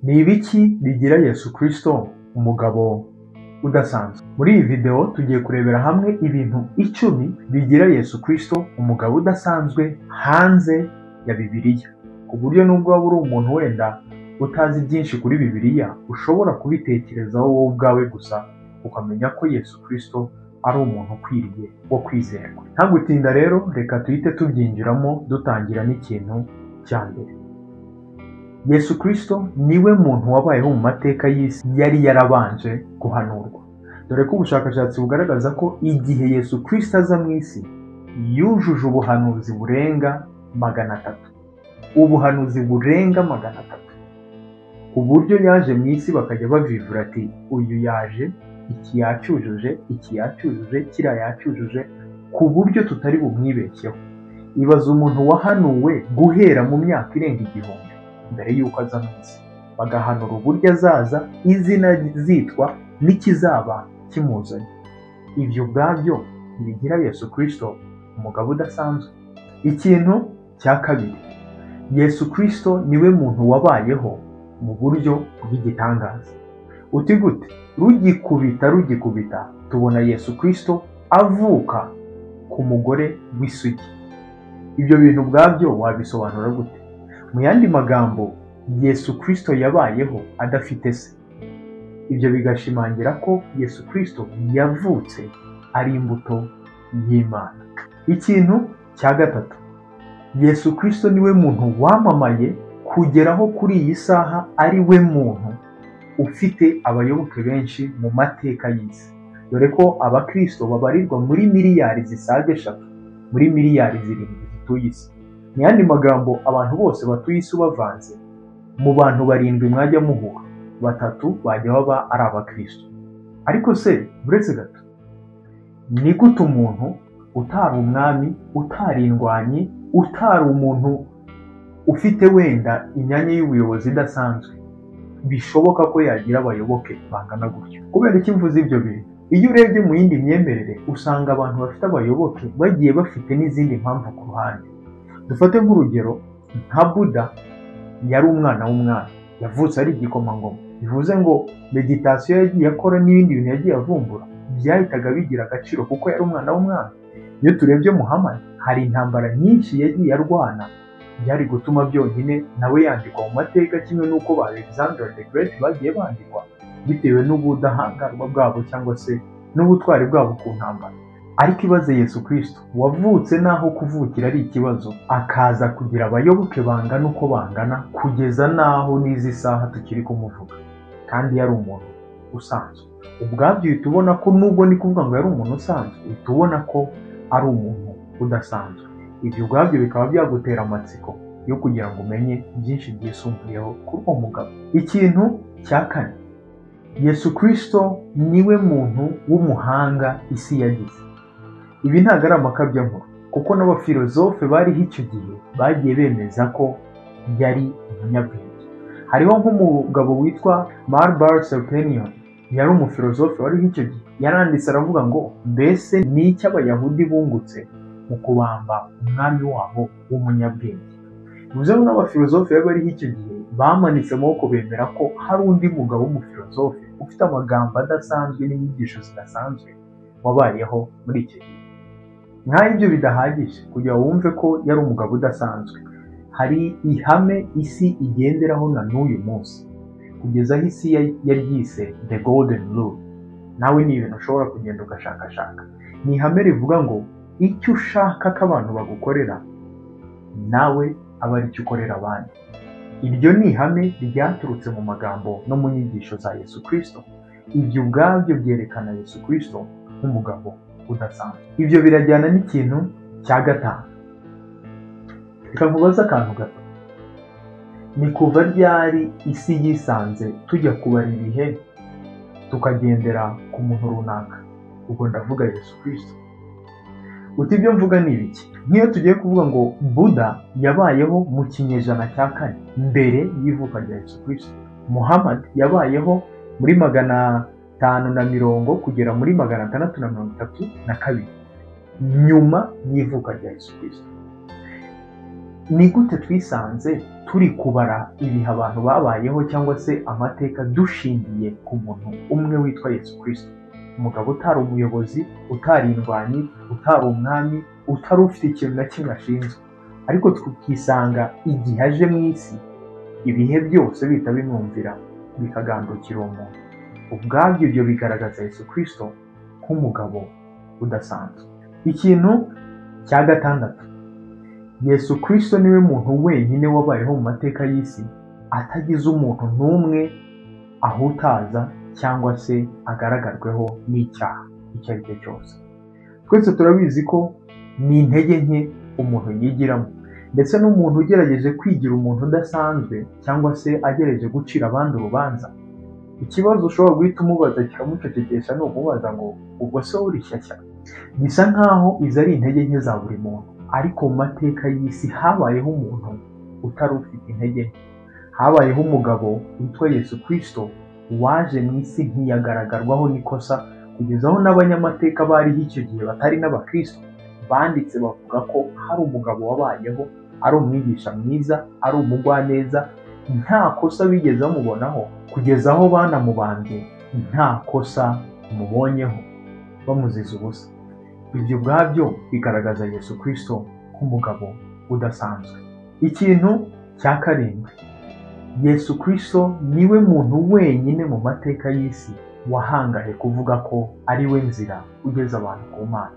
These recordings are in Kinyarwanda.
Ni ibiki bigira Yesu Kristo umugabo udasanzwe? Muri iyi video tugiye kurebera hamwe ibintu 10 bigira Yesu Kristo umugabo udasanzwe hanze ya Bibiliya, ku buryo nubwo waba uri umuntu wenda utazi byinshi kuri Bibiliya ushobora kubitekerezaho wowe ubwawe gusa ukamenya ko Yesu Kristo ari umuntu ukwiriye wo kwizerwa. Nta gutinda rero, reka tuhite tubyinjiramo dutangira n'ikintu cya mbere. Yesu Kristo niwe muntu wabayeho mu mateka y'isi yari yarabanje guhanurwa, dore ko ubushakashatsi bugaragaza ko igihe Yesu Kristo aza mu isi yujuje ubuhanuzi burenga 300, ubuhanuzi burenga 300, ku buryo yaje mu isi bakajya bavivura ati uyu yaje, iki yacyujuje, iki yacyujuje, kiriya yacyujuje, ku buryo tutari bumwibeshyeho. Ibaza umuntu wahanuwe guhera mu myaka irenga 1000 mbere y'uko aza mu isi, bagahanura uburyo azaza, izina zitwa n'ikizaba kimuzanye. Ibyo ubwabyo bigira Yesu Kristo umugabo udasanzwe. Ikintu cya kabiri, Yesu Kristo niwe muntu wabayeho mu buryo bw'igitangaza. Uti gute? Rugikubita tubona Yesu Kristo avuka ku mugore w'isugi. Ibyo bintu ubwabyo wabisobanura gute? Mu yandi magambo, Yesu Kristo yabayeho adafite se. Ibyo bigashimangira ko Yesu Kristo yavutse ari imbuto y'Imana. Ikintu cya gatatu, Yesu Kristo niwe muntu wamamaye kugeraho kuri iyi saha ari we muntu ufite abayoboke benshi mu mateka y'isi, dore ko abakristo babarirwa muri miliyari zisaga 3, muri miliyari 7 zituye isi. Mu yandi magambo, abantu bose batuye isi bavanze, mu bantu 7 mwajya muhura, 3 bajya baba ari abakristo. Ariko se buretse gato, ni gute umuntu utari umwami, utari indwanyi, utari umuntu ufite wenda imyanya y'ubuyobozi idasanzwe bishoboka ko yagira abayoboke bangana gutyo? Kubera iki mvuze ibyo bintu? Iyo urebye mu yindi myemerere usanga abantu bafite abayoboke bagiye bafite n'izindi mpamvu ku ruhande. Dufate nk'urugero nka Buda, yari umwana w'umwami, yavutse ari igikomangoma. Bivuze ngo meditation yagiye akora n'ibindi bintu yagiye avumbura byahitaga bigira agaciro kuko yari umwana w'umwami. Iyo turebye Muhammad, hari intambara nyinshi yagiye arwana byari gutuma byonyine nawe yandikwa mu mateka, kimwe n'uko ba Alexander the Great bagiye bandikwa bitewe n'ubudahangarwa bwabo cyangwa se n'ubutwari bwabo ku ntambara. Ariko ibaze Yesu Kristo wavutse naho kuvukira ari ikibazo, akaza kugira abayoboke bangana uko bangana kugeza naho n'izi saha tukiri kumuvuga, kandi yari umuntu usanzwe. Ubwabyo tubona ko nubwo ni kuvuga ngo yari umuntu usanzwe, tubona ko ari umuntu udasanzwe. Ibyo ubwabyo bikaba byagutera amatsiko yo kugira ngo umenye byinshi byisumbuyeho kuri uwo mugabo. Ikintu cya kane, Yesu Kristo niwe muntu w'umuhanga isi yagize. Ibi ntabwo ari amakabyankuru, kuko n'abafilozofe bariho icyo gihe bagiye bemeza ko yari umunyabwenge. Hariho nk'umugabo witwa Marbar Serpenion, yari umufilozofe wariho icyo gihe, yaranditse aravuga ngo mbese ni iki Abayahudi bungutse mu kubamba umwami wabo w'umunyabwenge? Bivuze ngo n'abafilozofe bariho icyo gihe bamanitse amaboko bemera ko hari undi mugabo w'umufilozofe ufite amagambo adasanzwe n'inyigisho zidasanzwe wabayeho muri icyo gihe. Nk'aho ibyo bidahagije kugira wumve ko yari umugabo udasanzwe, hari ihame isi igenderaho na n'uyu munsi kugeza aho isi yaryise the golden rule. Nawe ni ibintu ushobora kugenda ugashakashaka. Ni ihame rivuga ngo icyo ushaka ko abantu bagukorera nawe aba ari cyo ukorera abandi. Iryo ni ihame ryaturutse mu magambo no mu nyigisho za Yesu Kristo. Ibyo ubwabyo byerekana Yesu Kristo nk'umugabo udasanzwe. Ibyo birajyana n'ikintu cya gatanu. Reka nkubaze akantu gato, ni kuva ryari isi yisanze tujya kubara ibihe tukagendera ku muntu runaka? Ubwo ndavuga Yesu Kristo. Uti ibyo mvuga ni ibiki? Nk'iyo tugiye kuvuga ngo Buda yabayeho mu kinyejana cya 4 mbere y'ivuka rya Yesu Kristo, Muhammad yabayeho muri 550 kugera muri 632 nyuma y'ivuka rya Yesu Kristo. ni gute twisanze turi kubara ibihe abantu babayeho cyangwa se amateka dushingiye ku muntu umwe witwa Yesu Kristo, umugabo utari umuyobozi, utari indwanyi, utari umwami, utari ufite ikintu na kimwe ashinzwe, ariko tukisanga igihe aje mu isi ibihe byose bihita bimwumvira bikagandukira uwo muntu. Ubwabyo ibyo bigaragaza Yesu Kristo nk'umugabo udasanzwe. Ikintu cya gatandatu, Yesu Kristo niwe muntu wenyine wabayeho mu mateka y'isi atagize umuntu n'umwe ahutaza cyangwa se agaragarweho n'icyaha icyo ari cyo cyose. Twese turabizi ko ni intege nke umuntu yigiramo, ndetse n'umuntu ugerageje kwigira umuntu udasanzwe cyangwa se agerageje gucira abandi urubanza, ikibazo ushobora guhita umubaza kikamucecekesha ni ukumubaza ngo ubwo se uri shyashya. Bisa nkaho izo ari intege nke za buri muntu, ariko mu mateka y'isi habayeho umuntu utari ufite intege nke. Habayeho umugabo witwa Yesu Kristo waje mu isi ntiyagaragarwaho n'ikosa, kugeza aho n'abanyamateka bariho icyo gihe batari n'abakristo banditse bavuga ko hari umugabo wabayeho ari umwigisha mwiza, ari umugwaneza, nta kosa bigeze bamubonaho, kugeza aho banamubambye nta kosa mubonyeho, bamuziza ubusa. Ibyo ubwabyo bigaragaza Yesu Kristo nk'umugabo udasanzwe. Ikintu cya karindwi, Yesu Kristo niwe muntu wenyine mu mateka y'isi wahangaye kuvuga ko ari we nzira ugeza abantu ku Mana.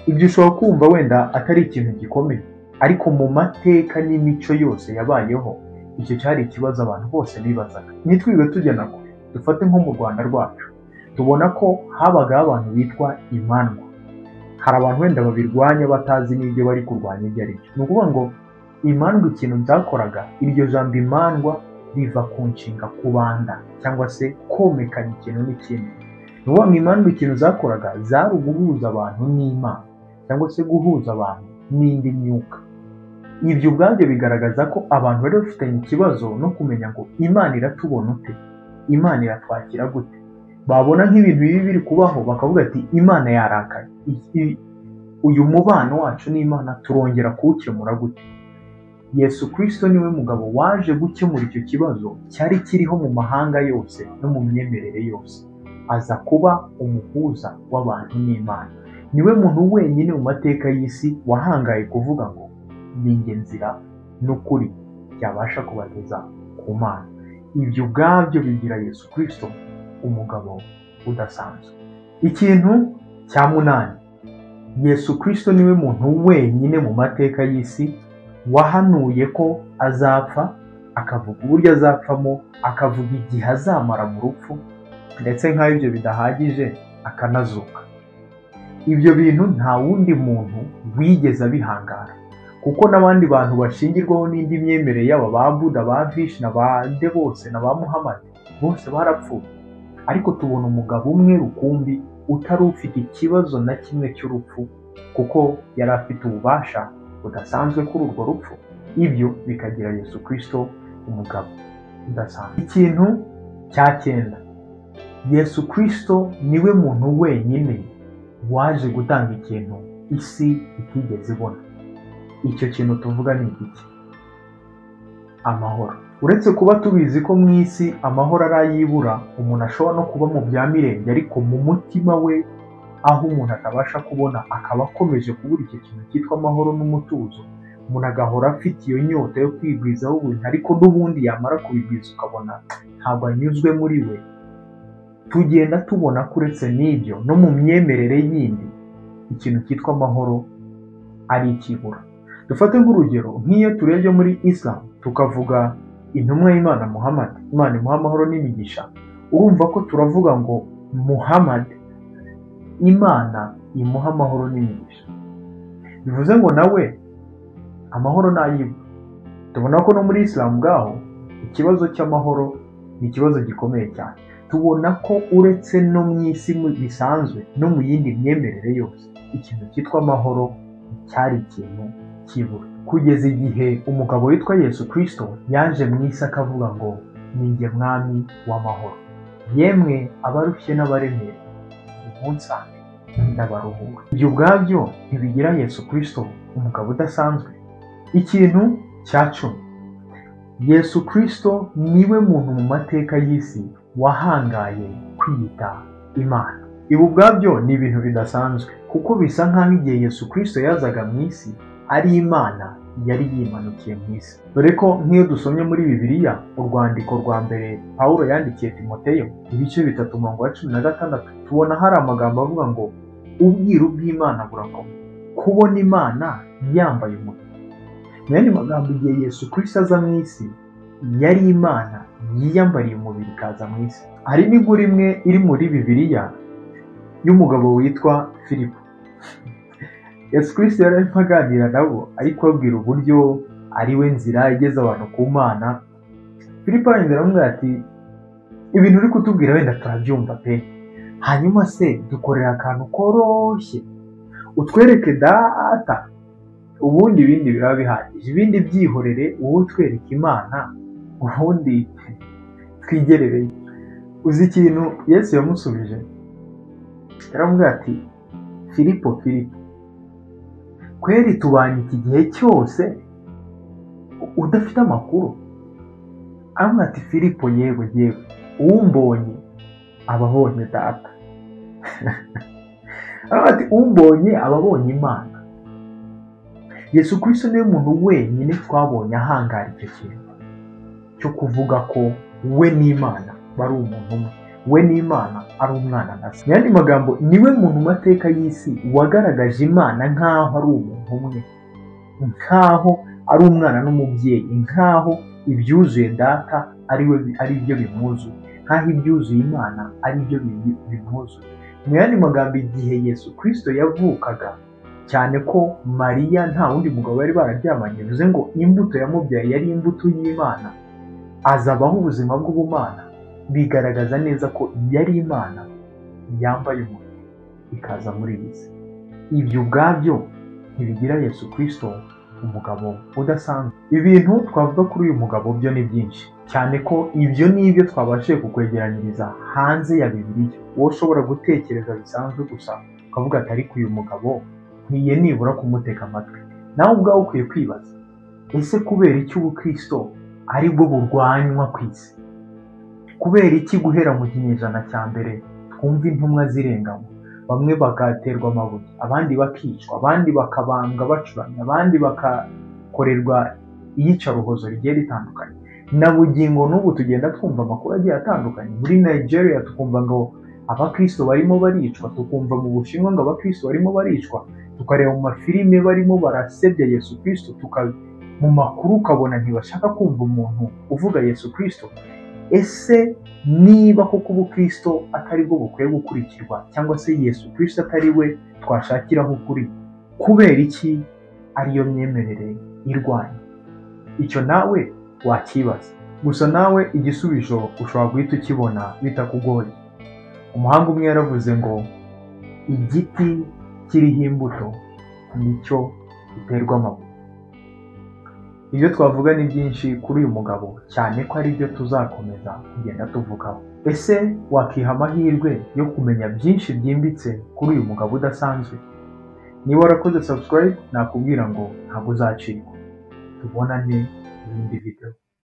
Ibyo ushobora kumva wenda atari ikintu gikomeye, ariko mu mateka n'imico yose yabayeho icyo cyari ikibazo abantu bose bibazaga. Nitwiwe tujyana kure, dufate nko mu Rwanda rwacu, tubona ko habagaho abantu bitwa imandwa. Hari abantu wenda babirwanya batazi n'ibyo bari kurwanya ibyo ari byo. Ni ukuvuga ngo imandwa ikintu byakoraga, iryo jambo imandwa riva ku nshinga kubanda cyangwa se komekanya ikintu n'ikindi. Ni ukuvuga ngo imandwa ikintu zakoraga zari uguhuza abantu n'Imana cyangwa se guhuza abantu n'indi myuka. Ibyo ubwabyo bigaragaza ko abantu bari bafitanye ikibazo no kumenya ngo Imana iratubona ute, Imana iratwakira gute. Babona nk'ibintu bibi biri kubaho bakavuga ati Imana yarakaye, uyu mubano wacu n'Imana turongera kuwukemura gute. Yesu Kristo niwe mugabo waje gukemura icyo kibazo cyari kiriho mu mahanga yose no mu myemerere yose, aza kuba umuhuza w'abantu n'Imana. Niwe muntu wenyine mu mateka y'isi wahangaye kuvuga ngo ni njye nzira n'ukuri byabasha kubageza ku Mana. Ibyo ubwabyo bigira Yesu Kristo umugabo udasanzwe. Ikintu cya munani, Yesu Kristo niwe muntu wenyine mu mateka y'isi wahanuye ko azapfa, akavuga uburyo azapfamo, akavuga igihe azamara mu rupfu, ndetse nk'aho ibyo bidahagije akanazuka. Ibyo bintu nta wundi muntu wigeze abihangara, kuko n'abandi bantu bashingirwaho n'indi myemerere yaba ba Buda, ba Vishnu, ba nde bose na ba Muhammad bose barapfuye, ariko tubona umugabo umwe rukumbi utari ufite ikibazo na kimwe cy'urupfu, kuko yari afite ububasha budasanzwe kuri urwo rupfu. Ibyo bikagira Yesu Kristo umugabo udasanzwe. Ikintu cya cyenda, Yesu Kristo niwe muntu wenyine waje gutanga ikintu isi itigeze ibona. Icyo kintu tuvuga ni iki? Amahoro. Uretse kuba tubizi ko mu isi amahoro arayibura, umuntu ashobora no kuba mu bya mirenge, ariko mu mutima we aho umuntu atabasha kubona akaba akomeje kubura icyo kintu cyitwa amahoro n'umutuzo. Umuntu agahora afite iyo nyota yo kwigwizaho ubuntu, ariko n'ubundi yamara kubigwiza ukabona ntabwo anyuzwe muri we. Tugenda tubona ko uretse n'ibyo no mu myemerere yindi ikintu cyitwa amahoro ari ikibura. Dufate nk'urugero, nk'iyo turebye muri Islam tukavuga intumwa y'Imana Muhammad, Imana imuha amahoro n'imigisha, urumva ko turavuga ngo Muhammad Imana imuha amahoro n'imigisha, bivuze ngo nawe amahoro nayibura. Tubona ko no muri Islam bwaho ikibazo cy'amahoro ni ikibazo gikomeye cyane. Tubona ko uretse no mu isi bisanzwe no mu yindi myemerere yose ikintu cyitwa amahoro cyari ikintu kibura, kugeza igihe umugabo witwa Yesu Kristo yaje mu isi akavuga ngo ni njye mwami w'amahoro, yemwe abarushye n'abaremerewe munsange ndabaruhura. Ibyo ubwabyo ntibigira Yesu Kristo umugabo udasanzwe. Ikintu cya cumi, Yesu Kristo niwe muntu mu mateka y'isi wahangaye kwiyita Imana. Ibi ubwabyo ni ibintu bidasanzwe kuko bisa nk'aho igihe Yesu Kristo yazaga mu isi ari Imana yari yimanukiye mu isi. Dore ko nk'iyo dusomye muri Bibiliya urwandiko rwa mbere Pawulo yandikiye Timoteyo ibice 3:16 tubona hari amagambo avuga ngo ubwiru bw'Imana burakomeye, kubona Imana yambaye umubiri. Mu yandi magambo, igihe Yesu Kristo aza mu isi yari Imana yiyambariye umubiri ikaza mu isi. Hari n'inkuru imwe iri muri Bibiliya y'umugabo witwa Filipo. Yesu Kristo yari arimo aganira nabo ariko ababwira uburyo ari we nzira igeza abantu ku Mana. Filipo arongera aramubwira ati ibintu uri kutubwira wenda turabyumva pe, hanyuma se dukorera akantu koroshye utwereke data, ubundi ibindi biraba bihagije, ibindi byihorere, wowe utwereke Imana ubundi twigerereye. Uzi ikintu Yesu yamusubije? Yaramubwira ati Filipo, kweri tubanye iki gihe cyose udafite amakuru? Aramubwira ati Filipo, yewe umbonye ababonye data. Aramubwira ati umbonye ababonye Imana. Yesu Kristo niwe muntu wenyine twabonye ahangara icyo kintu cyo kuvuga ko we n'Imana bari umuntu umwe, we n'Imana ari umwana na se. Mu yandi magambo, niwe muntu mu mateka y'isi wagaragaje Imana nk'aho ari umuntu umwe, nk'aho ari umwana n'umubyeyi, nk'aho ibyuzuye data ari byo bimwuzuye, nk'aho ibyuzuye Imana ari byo bimwuzuye. Mu yandi magambo, igihe Yesu Kristo yavukaga, cyane ko Mariya nta wundi mugabo bari bararyamanye, bivuze ngo imbuto yamubyaye yari imbuto y'Imana, azabaho ubuzima bw'ubumana, bigaragaza neza ko yari Imana yambaye umubiri ikaza muri iyi si. Ibyo ubwabyo ntibigira Yesu Kristo umugabo udasanzwe. Ibintu twavuga kuri uyu mugabo byo ni byinshi, cyane ko ibyo n'ibyo twabashije kukwegeranyiriza hanze ya Bibiliya. Wowe ushobora gutekereza bisanzwe gusa ukavuga ati ariko uyu mugabo nkwiye nibura kumutega amatwi. Nawe ubwawe ukwiye kwibaza, ese kubera iki ubukristo ari bwo burwanywa ku isi? Kubera iki guhera mu kinyejana cya mbere twumva intumwa zirenganywa, bamwe bagaterwa amabuye, abandi bakicwa, abandi bakabambwa bacuramye, abandi bakakorerwa iyicarubozo rigiye ritandukanye? Na bugingo n'ubu tugenda twumva amakuru agiye atandukanye. Muri Nigeria tukumva ngo abakristo barimo baricwa, tukumva mu Bushinwa ngo abakristo barimo baricwa, tukareba mu mafilime barimo barasebya Yesu Kristo, mu makuru ukabona ntibashaka kumva umuntu uvuga Yesu Kristo. Ese niba koko ubukristo atari bwo bukwiye gukurikirwa, cyangwa se Yesu Kristo atari we twashakiraho ukuri, kubera iki ariyo myemerere irwanya? Icyo nawe wakibaza. Gusa nawe igisubizo ushobora guhita ukibona bitakugoye. Umuhanga umwe yaravuze ngo igiti kiriho imbuto nicyo giterwa amabuye. Ibyo twavuga ni byinshi kuri uyu mugabo, cyane ko ari byo tuzakomeza kugenda tuvugaho. Ese wakiha amahirwe yo kumenya byinshi byimbitse kuri uyu mugabo udasanzwe? Niba warakoze subscribe, nakubwira ngo ntabwo uzacikwa. Tubonane mu yindi video.